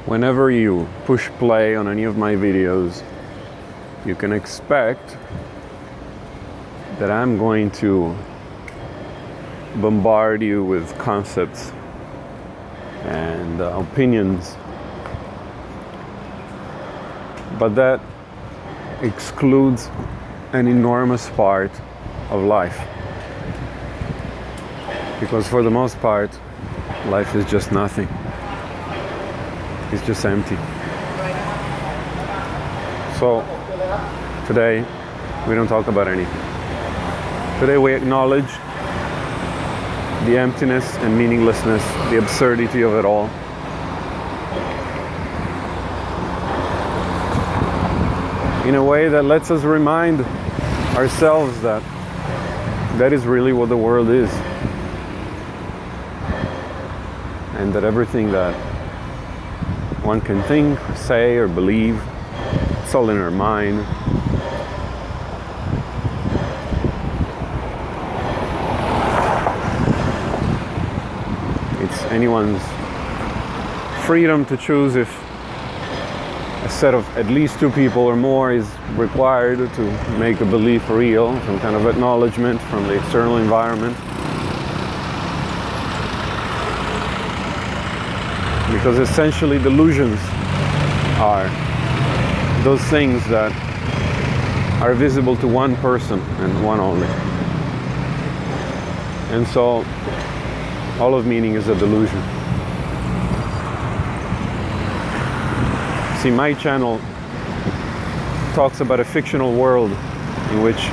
Whenever you push play on any of my videos, you can expect that I'm going to bombard you with concepts and opinions, but that excludes an enormous part of life, because for the most part life is just nothing. It's just empty. So today we don't talk about anything. Today we acknowledge the emptiness and meaninglessness, the absurdity of it all. In a way that lets us remind ourselves that that is really what the world is. And that everything that one can think, say, or believe, it's all in our mind. It's anyone's freedom to choose if a set of at least two people or more is required to make a belief real, some kind of acknowledgement from the external environment. Because essentially delusions are those things that are visible to one person and one only. And so all of meaning is a delusion. See, my channel talks about a fictional world in which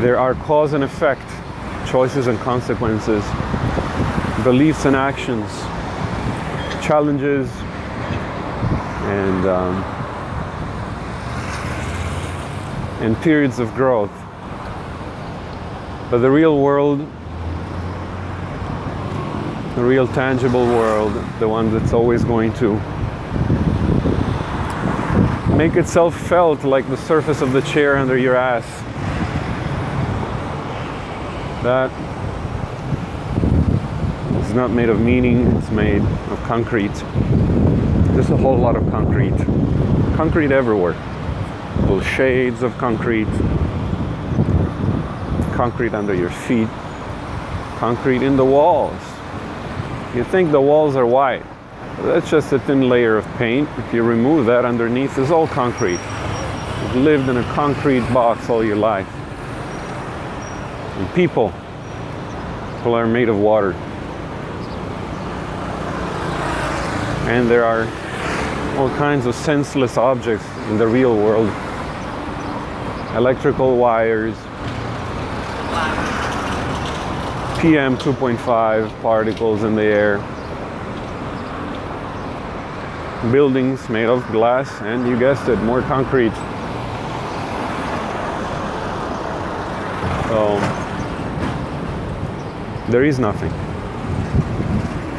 there are cause and effect, choices and consequences, beliefs and actions, challenges and periods of growth. But the real world, the real tangible world, the one that's always going to make itself felt like the surface of the chair under your ass, that it's not made of meaning, it's made of concrete. Just a whole lot of concrete. Concrete everywhere. Little shades of concrete. Concrete under your feet. Concrete in the walls. You think the walls are white. That's just a thin layer of paint. If you remove that, underneath is all concrete. You've lived in a concrete box all your life. And people are made of water. And there are all kinds of senseless objects in the real world. Electrical wires, PM 2.5 particles in the air, buildings made of glass, and you guessed it, more concrete. So there is nothing.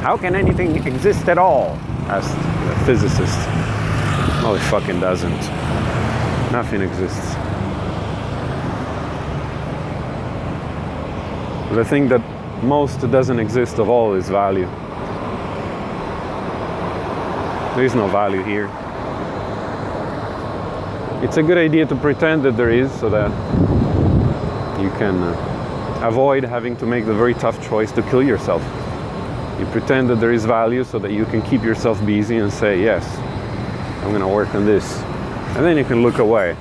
How can anything exist at all? Asked the physicist. Well, it fucking doesn't. Nothing exists. The thing that most doesn't exist of all is value. There is no value here. It's a good idea to pretend that there is, so that you can avoid having to make the very tough choice to kill yourself. You pretend that there is value so that you can keep yourself busy and say, yes, I'm going to work on this. And then you can look away.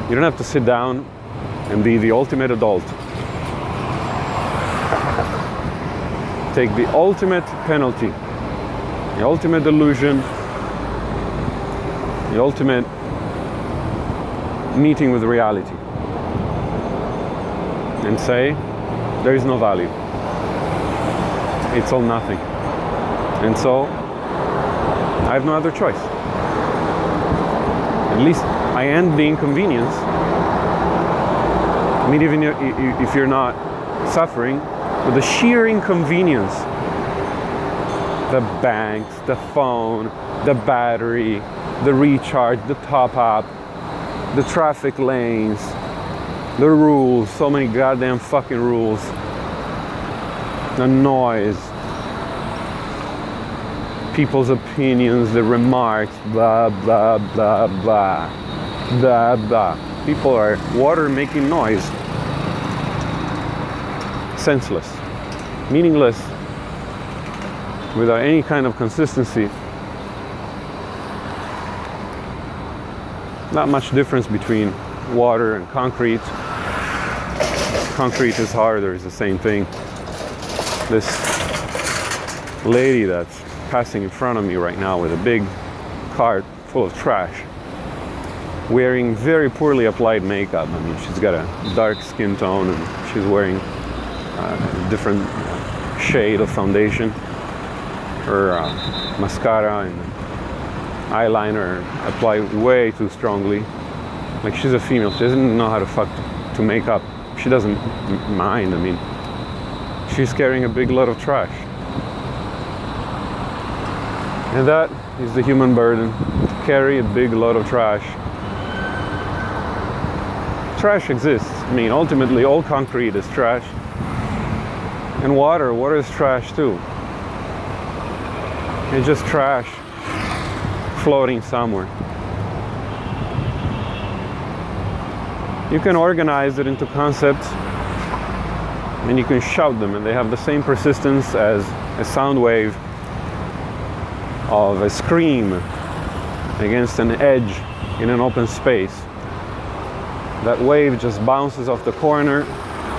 You don't have to sit down and be the ultimate adult. Take the ultimate penalty, the ultimate delusion, the ultimate meeting with reality, and say, there is no value. It's all nothing. And so, I have no other choice. At least I end the inconvenience. I mean, even if you're not suffering, but the sheer inconvenience, the banks, the phone, the battery, the recharge, the top up, the traffic lanes, the rules, so many goddamn fucking rules, the noise, people's opinions, the remarks, blah, blah, blah, blah, blah, blah. People are water making noise. Senseless, meaningless, without any kind of consistency. Not much difference between water and concrete. Concrete is harder, it's the same thing. This lady that's passing in front of me right now with a big cart full of trash, wearing very poorly applied makeup. I mean, she's got a dark skin tone and she's wearing a different shade of foundation. Her mascara and eyeliner applied way too strongly. Like, she's a female, she doesn't know how to make up. She doesn't mind. I mean, she's carrying a big load of trash. And that is the human burden, to carry a big load of trash. Trash exists. I mean, ultimately, all concrete is trash. And water is trash too. It's just trash floating somewhere. You can organize it into concepts and you can shout them, and they have the same persistence as a sound wave of a scream against an edge in an open space. That wave just bounces off the corner,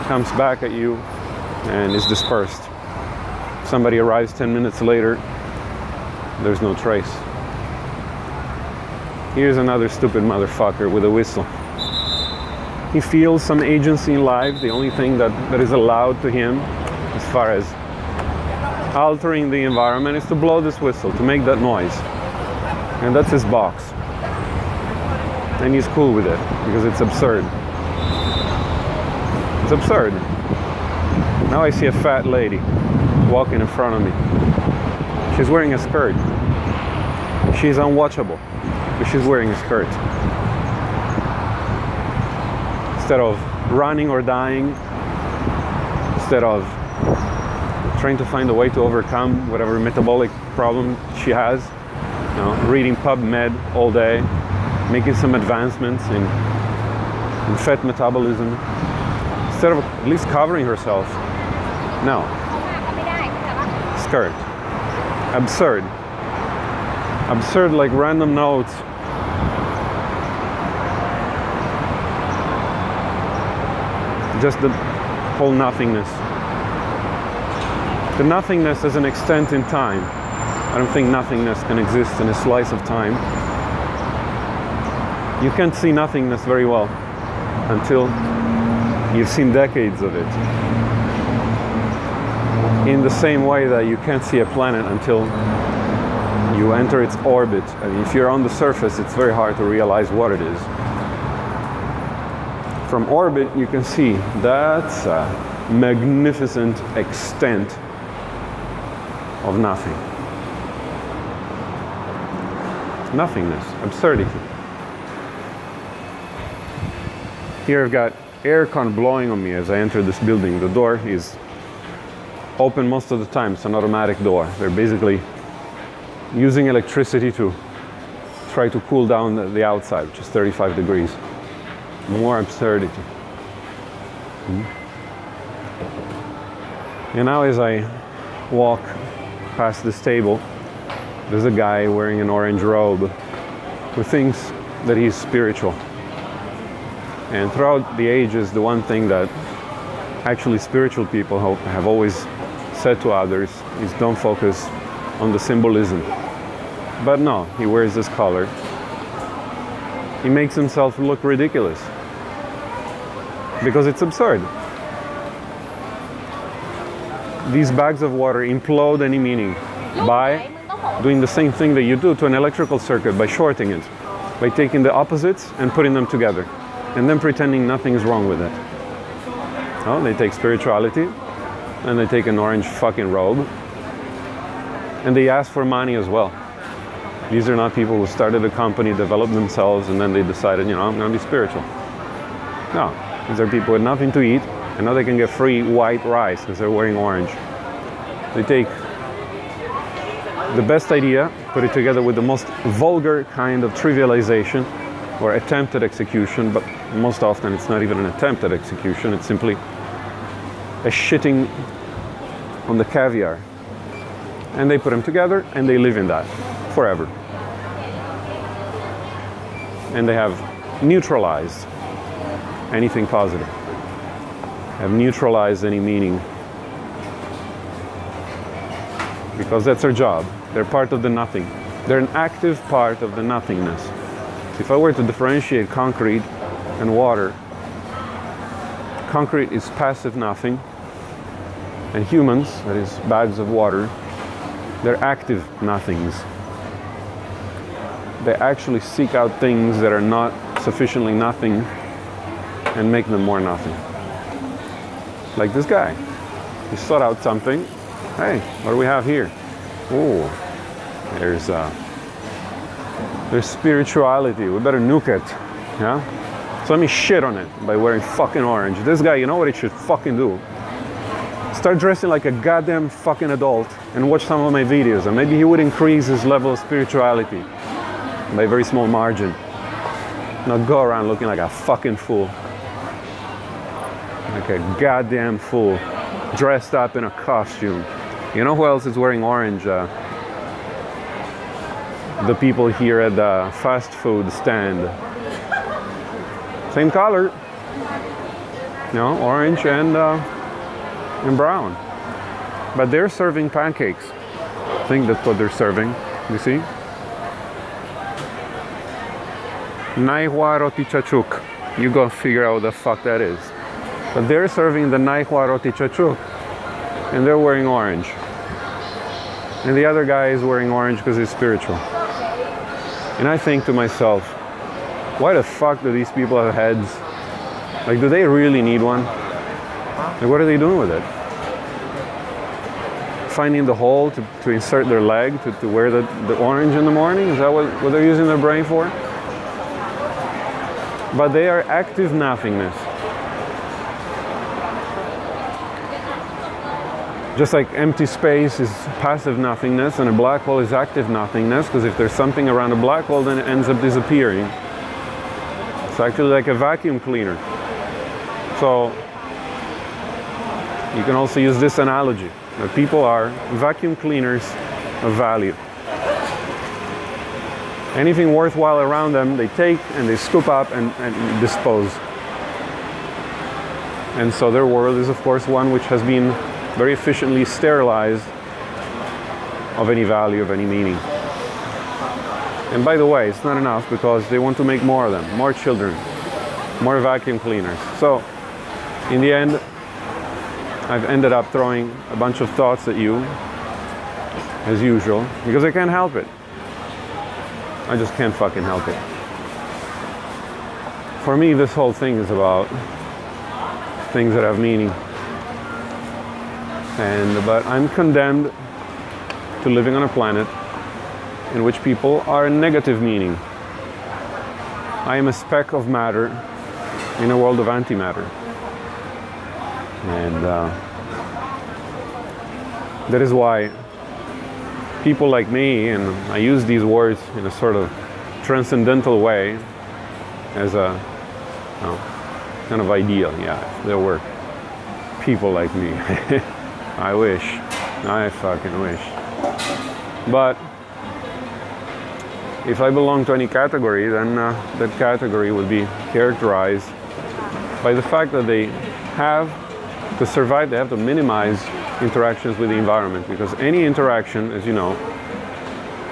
comes back at you, and is dispersed. Somebody arrives 10 minutes later, there's no trace. Here's another stupid motherfucker with a whistle. He feels some agency in life. The only thing that is allowed to him as far as altering the environment is to blow this whistle, to make that noise. And that's his box. And he's cool with it because it's absurd. It's absurd. Now I see a fat lady walking in front of me. She's wearing a skirt. She's unwatchable, but she's wearing a skirt. Instead of running or dying, instead of trying to find a way to overcome whatever metabolic problem she has, you know, reading PubMed all day, making some advancements in fat metabolism, instead of at least covering herself. No. Skirt. Absurd. Absurd like random notes. Just the whole nothingness. The nothingness as an extent in time. I don't think nothingness can exist in a slice of time. You can't see nothingness very well until you've seen decades of it. In the same way that you can't see a planet until you enter its orbit. I mean, if you're on the surface, it's very hard to realize what it is. From orbit, you can see that's a magnificent extent of nothing. Nothingness, absurdity. Here I've got aircon blowing on me as I enter this building. The door is open most of the time. It's an automatic door. They're basically using electricity to try to cool down the outside, which is 35 degrees. More absurdity. And now as I walk past this table, there's a guy wearing an orange robe who thinks that he's spiritual. And throughout the ages, the one thing that actually spiritual people have always said to others is don't focus on the symbolism. But no, he wears this collar. He makes himself look ridiculous because it's absurd. These bags of water implode any meaning by doing the same thing that you do to an electrical circuit, by shorting it, by taking the opposites and putting them together, and then pretending nothing is wrong with it. Oh, they take spirituality, and they take an orange fucking robe, and they ask for money as well. These are not people who started a company, developed themselves, and then they decided, you know, I'm going to be spiritual. No, these are people with nothing to eat, and now they can get free white rice because they're wearing orange. They take the best idea, put it together with the most vulgar kind of trivialization or attempted execution, but most often it's not even an attempt at execution, it's simply a shitting on the caviar. And they put them together and they live in that forever. And they have neutralized anything positive, have neutralized any meaning, because that's their job. They're part of the nothing. They're an active part of the nothingness. If I were to differentiate concrete and water, concrete is passive nothing, and humans, that is bags of water, they're active nothings. They actually seek out things that are not sufficiently nothing and make them more nothing. Like this guy. He sought out something. Hey, what do we have here? Oh, there's spirituality. We better nuke it. Yeah? So let me shit on it by wearing fucking orange. This guy, you know what he should fucking do? Start dressing like a goddamn fucking adult and watch some of my videos, and maybe he would increase his level of spirituality by a very small margin. Not go around looking like a fucking fool. Like a goddamn fool, dressed up in a costume. You know who else is wearing orange? The people here at the fast food stand. Same color. You know, orange and brown. But they're serving pancakes. I think that's what they're serving. You see? Naihwa roti chachuk. You go figure out what the fuck that is. But they're serving the Naihwa roti chachuk. And they're wearing orange. And the other guy is wearing orange because he's spiritual. And I think to myself, why the fuck do these people have heads? Like, do they really need one? Like, what are they doing with it? Finding the hole to insert their leg, to wear the orange in the morning? Is that what they're using their brain for? But they are active nothingness. Just like empty space is passive nothingness and a black hole is active nothingness, because if there's something around a black hole, then it ends up disappearing. It's actually like a vacuum cleaner. So you can also use this analogy, that people are vacuum cleaners of value. Anything worthwhile around them, they take and they scoop up and dispose. And so their world is, of course, one which has been very efficiently sterilized of any value, of any meaning. And by the way, it's not enough, because they want to make more of them, more children, more vacuum cleaners. So in the end, I've ended up throwing a bunch of thoughts at you, as usual, because I can't help it. I just can't fucking help it. For me, this whole thing is about things that have meaning. But I'm condemned to living on a planet in which people are negative meaning. I am a speck of matter in a world of antimatter. And that is why people like me, and I use these words in a sort of transcendental way as a kind of ideal. Yeah, there were people like me. I wish. I fucking wish. But if I belong to any category, then that category would be characterized by the fact that they have to survive, they have to minimize interactions with the environment, because any interaction, as you know,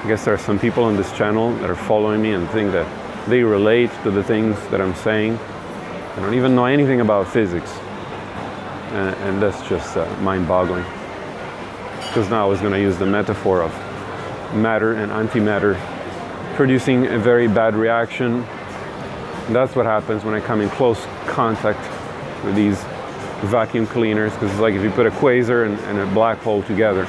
I guess there are some people on this channel that are following me and think that they relate to the things that I'm saying. I don't even know anything about physics. And that's just mind-boggling. Because now I was going to use the metaphor of matter and antimatter producing a very bad reaction. And that's what happens when I come in close contact with these vacuum cleaners, because it's like if you put a quasar and a black hole together,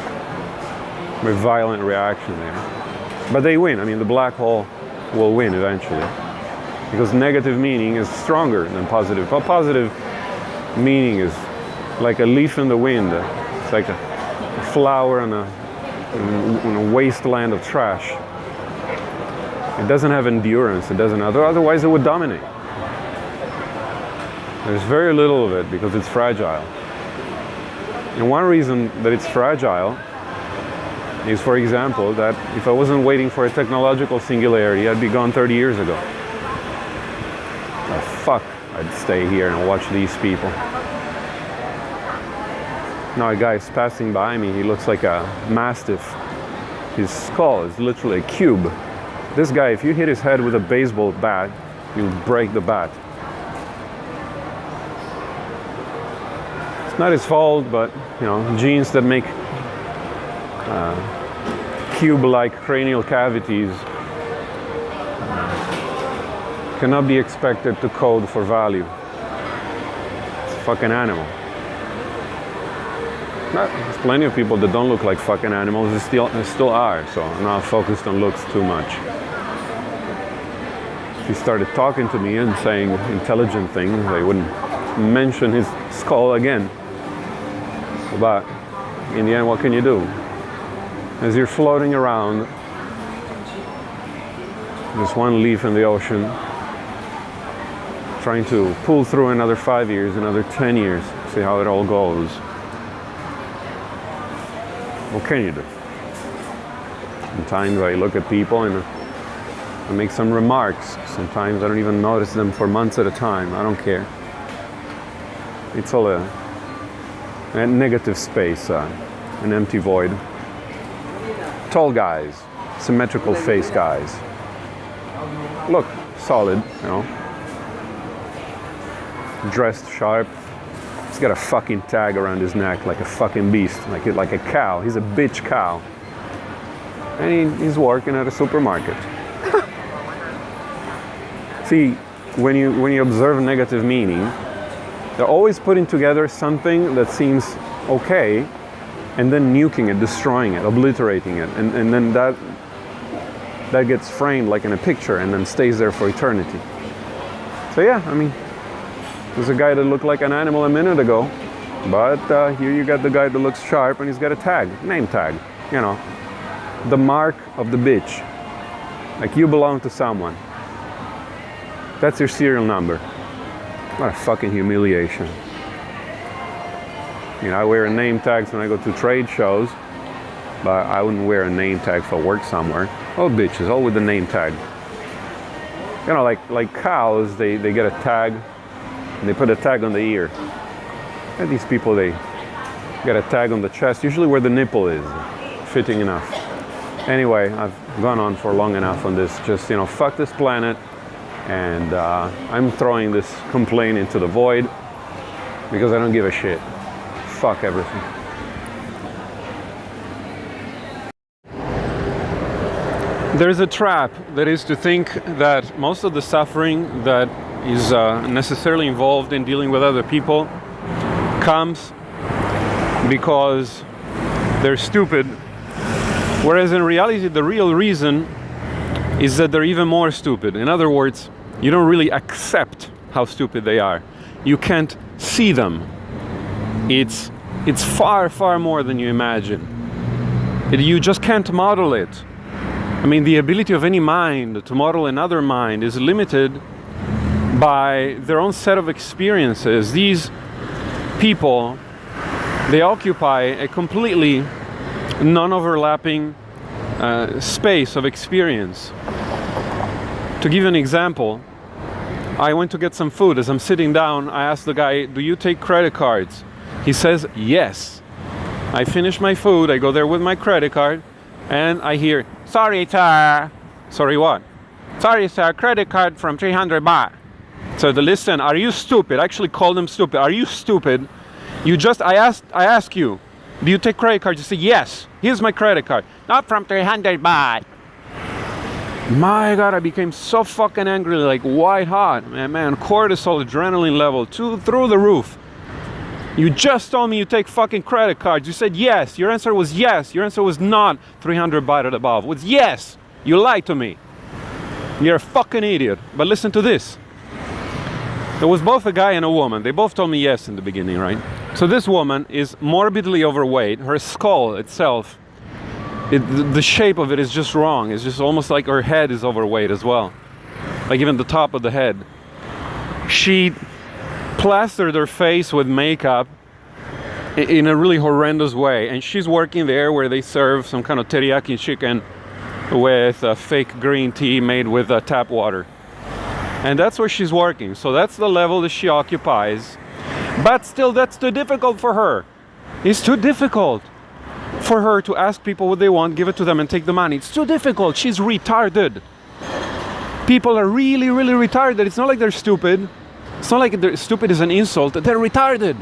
very violent reaction there. But they win. I mean, the black hole will win eventually, because negative meaning is stronger than positive. But positive meaning is like a leaf in the wind. It's like a flower on a in a wasteland of trash. It doesn't have endurance. It doesn't. Otherwise, it would dominate. There's very little of it because it's fragile. And one reason that it's fragile is, for example, that if I wasn't waiting for a technological singularity, I'd be gone 30 years ago. Oh, fuck, I'd stay here and watch these people. Now a guy's passing by me, he looks like a mastiff. His skull is literally a cube. This guy, if you hit his head with a baseball bat, you'll break the bat. It's not his fault, but you know, genes that make cube-like cranial cavities cannot be expected to code for value. It's a fucking animal. There's plenty of people that don't look like fucking animals. They still are. So I'm not focused on looks too much. If he started talking to me and saying intelligent things, I wouldn't mention his skull again. But in the end, what can you do? As you're floating around, just one leaf in the ocean, trying to pull through another 5 years, another 10 years, see how it all goes. What can you do? Sometimes I look at people and I make some remarks. Sometimes I don't even notice them for months at a time. I don't care. It's all a negative space, an empty void. Tall guys, symmetrical face guys. Look solid, you know. Dressed sharp. He's got a fucking tag around his neck like a fucking beast, like a cow. He's a bitch cow. And he's working at a supermarket. See, when you observe negative meaning, they're always putting together something that seems okay, and then nuking it, destroying it, obliterating it, and then that gets framed like in a picture and then stays there for eternity. So yeah, I mean, there's a guy that looked like an animal a minute ago, but here you got the guy that looks sharp and he's got a tag, name tag, you know, the mark of the bitch, like you belong to someone. That's your serial number. What a fucking humiliation. You know, I wear name tags when I go to trade shows, but I wouldn't wear a name tag for work somewhere. Oh, bitches, all with the name tag. You know, like cows, they get a tag, and they put a tag on the ear. And these people, they get a tag on the chest, usually where the nipple is, fitting enough. Anyway, I've gone on for long enough on this. Just, you know, fuck this planet. And I'm throwing this complaint into the void because I don't give a shit. Fuck everything. There's a trap that is to think that most of the suffering that is necessarily involved in dealing with other people comes because they're stupid, whereas in reality the real reason is that they're even more stupid. In other words, you don't really accept how stupid they are. You can't see them. It's far, far more than you imagine. You just can't model it. I mean, the ability of any mind to model another mind is limited by their own set of experiences. These people, they occupy a completely non-overlapping space of experience. To give you an example, I went to get some food. As I'm sitting down, I asked the guy, "Do you take credit cards?" He says, "Yes." I finish my food, I go there with my credit card, and I hear, "Sorry, sir." Sorry, what? "Sorry, sir, credit card from 300 baht. So listen, are you stupid? I actually called him stupid. Are you stupid? I ask you, do you take credit cards? You say, "Yes, here's my credit card." "Not from 300 baht. My God, I became so fucking angry, like white hot. Man, cortisol, adrenaline level, through the roof. You just told me you take fucking credit cards. You said yes. Your answer was yes. Your answer was not 300 baht or above. It was yes. You lied to me. You're a fucking idiot. But listen to this. There was both a guy and a woman. They both told me yes in the beginning, right? So this woman is morbidly overweight. Her skull itself the shape of it is just wrong. It's just almost like her head is overweight as well. Like even the top of the head. She plastered her face with makeup in a really horrendous way. And she's working there where they serve some kind of teriyaki chicken with fake green tea made with tap water. And that's where she's working. So that's the level that she occupies. But still, that's too difficult for her. It's too difficult for her to ask people what they want, give it to them and take the money. It's too difficult. She's retarded. People are really, really retarded. It's not like they're stupid. It's not like they're stupid is an insult. They're retarded.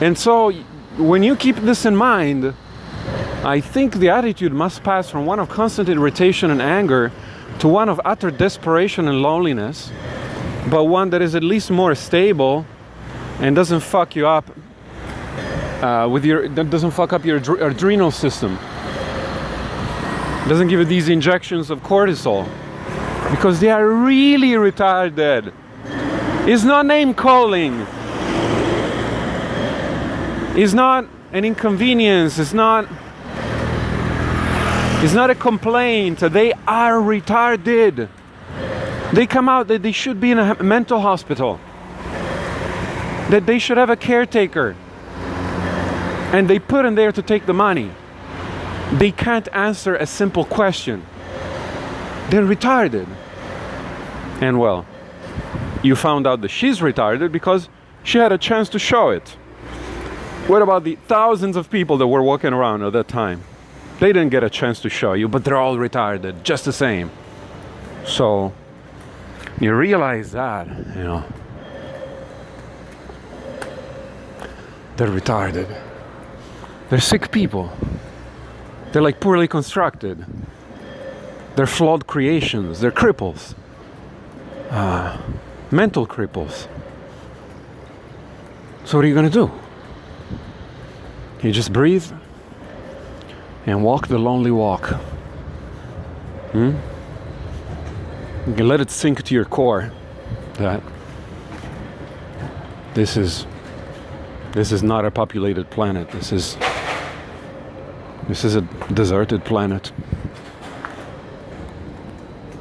And so when you keep this in mind, I think the attitude must pass from one of constant irritation and anger to one of utter desperation and loneliness, but one that is at least more stable and doesn't fuck you up doesn't fuck up your adrenal system. Doesn't give you these injections of cortisol, because they are really retarded. It's not name calling. It's not an inconvenience. It's not a complaint. They are retarded. They come out that they should be in a mental hospital, that they should have a caretaker, and they put in there to take the money. They can't answer a simple question. They're retarded. And well, you found out that she's retarded because she had a chance to show it. What about the thousands of people that were walking around at that time? They didn't get a chance to show you, but they're all retarded, just the same. So, you realize that, you know, they're retarded. They're sick people. They're like poorly constructed. They're flawed creations. They're cripples. Mental cripples. So what are you going to do? You just breathe and walk the lonely walk. You can let it sink to your core that this is not a populated planet. This is a deserted planet.